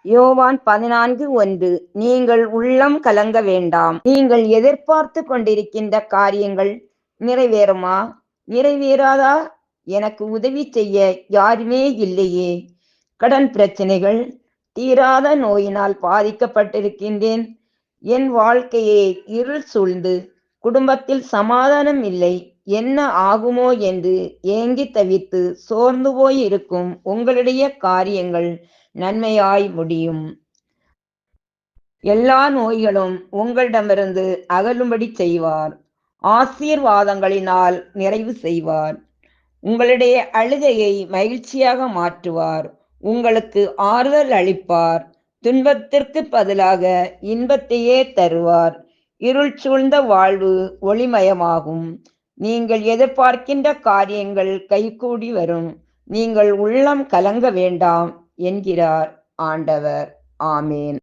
யோவான் 14:1. நீங்கள் உள்ளம் கலங்க வேண்டாம். நீங்கள் எதிர்பார்த்து கொண்டிருக்கின்ற காரியங்கள் நிறைவேறுமா? நிறைவேறாதா? எனக்கு உதவி செய்ய யாருமே இல்லையே. கடன் பிரச்சனைகள், தீராத நோயினால் பாதிக்கப்பட்டிருக்கின்றேன். என் வாழ்க்கையே இருள் சூழ்ந்து குடும்பத்தில் சமாதானம் இல்லை. என்ன ஆகுமோ என்று ஏங்கி தவித்து சோர்ந்து போய் இருக்கும் உங்களுடைய காரியங்கள் நன்மையாய் முடியும். எல்லா நோய்களும் உங்களிடமிருந்து அகலும்படி செய்வார். ஆசீர்வாதங்களினால் நிறைவு செய்வார். உங்களுடைய அழுகையை மகிழ்ச்சியாக மாற்றுவார். உங்களுக்கு ஆறுதல் அளிப்பார். துன்பத்திற்கு பதிலாக இன்பத்தையே தருவார். இருள் சூழ்ந்த வாழ்வு ஒளிமயமாகும். நீங்கள் எதிர்பார்க்கின்ற காரியங்கள் கைகூடி வரும். நீங்கள் உள்ளம் கலங்க வேண்டாம் என்கிறார் ஆண்டவர். ஆமேன்.